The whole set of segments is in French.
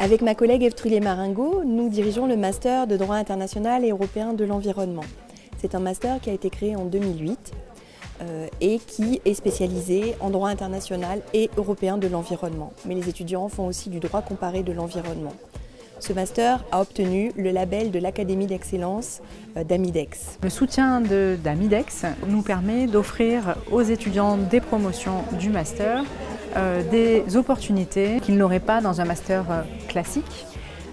Avec ma collègue Eve Trullier-Maringo, nous dirigeons le Master de droit international et européen de l'environnement. C'est un master qui a été créé en 2008 et qui est spécialisé en droit international et européen de l'environnement. Mais les étudiants font aussi du droit comparé de l'environnement. Ce master a obtenu le label de l'Académie d'excellence d'Amidex. Le soutien d'Amidex nous permet d'offrir aux étudiants des promotions du master des opportunités qu'ils n'auraient pas dans un master classique.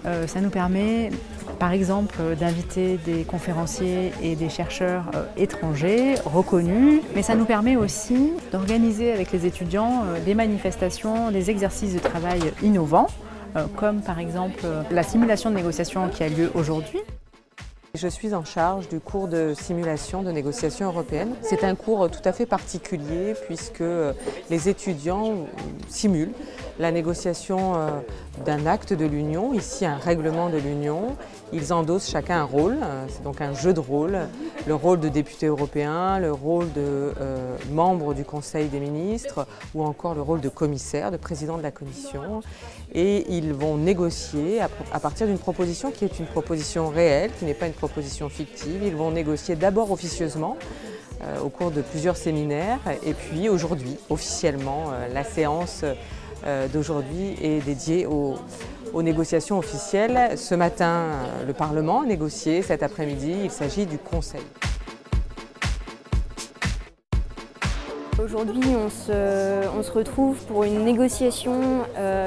Ça nous permet par exemple d'inviter des conférenciers et des chercheurs étrangers reconnus, mais ça nous permet aussi d'organiser avec les étudiants des manifestations, des exercices de travail innovants, comme par exemple la simulation de négociation qui a lieu aujourd'hui. Je suis en charge du cours de simulation de négociation européenne. C'est un cours tout à fait particulier puisque les étudiants simulent la négociation d'un acte de l'Union, ici un règlement de l'Union. Ils endossent chacun un rôle, c'est donc un jeu de rôle, le rôle de député européen, le rôle de membre du Conseil des ministres ou encore le rôle de commissaire, de président de la Commission. Et ils vont négocier à partir d'une proposition qui est une proposition réelle, qui n'est pas une proposition fictive. Ils vont négocier d'abord officieusement au cours de plusieurs séminaires et puis aujourd'hui, officiellement, la séance d'aujourd'hui est dédiée aux négociations officielles. Ce matin, le Parlement a négocié, cet après-midi, il s'agit du Conseil. Aujourd'hui, on se retrouve pour une négociation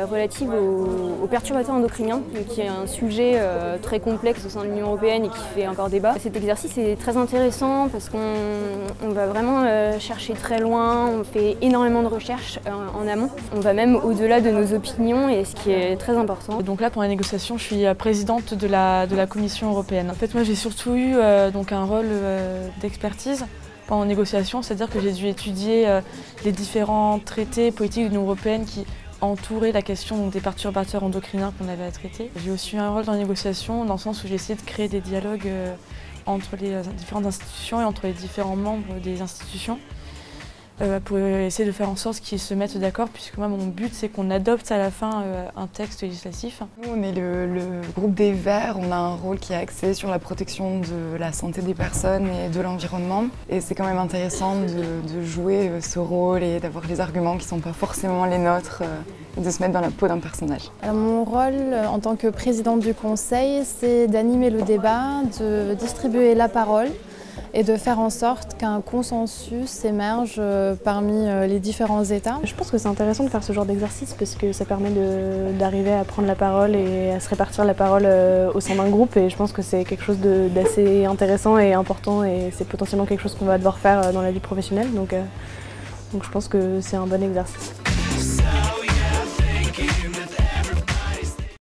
relative aux perturbateurs endocriniens, qui est un sujet très complexe au sein de l'Union européenne et qui fait encore débat. Cet exercice est très intéressant parce qu'on va vraiment chercher très loin, on fait énormément de recherches en amont. On va même au-delà de nos opinions et ce qui est très important. Donc là, pour la négociation, je suis présidente de la Commission européenne. En fait, moi, j'ai surtout eu donc un rôle d'expertise en négociation, c'est-à-dire que j'ai dû étudier les différents traités politiques de l'Union européenne qui entouraient la question des perturbateurs endocriniens qu'on avait à traiter. J'ai aussi eu un rôle dans la négociation dans le sens où j'ai essayé de créer des dialogues entre les différentes institutions et entre les différents membres des institutions pour essayer de faire en sorte qu'ils se mettent d'accord, puisque moi mon but c'est qu'on adopte à la fin un texte législatif. Nous on est le groupe des Verts, on a un rôle qui est axé sur la protection de la santé des personnes et de l'environnement. Et c'est quand même intéressant de jouer ce rôle et d'avoir les arguments qui ne sont pas forcément les nôtres, et de se mettre dans la peau d'un personnage. Alors, mon rôle en tant que présidente du Conseil, c'est d'animer le débat, de distribuer la parole et de faire en sorte qu'un consensus émerge parmi les différents États. Je pense que c'est intéressant de faire ce genre d'exercice parce que ça permet d'arriver à prendre la parole et à se répartir la parole au sein d'un groupe, et je pense que c'est quelque chose d'assez intéressant et important, et c'est potentiellement quelque chose qu'on va devoir faire dans la vie professionnelle, donc je pense que c'est un bon exercice.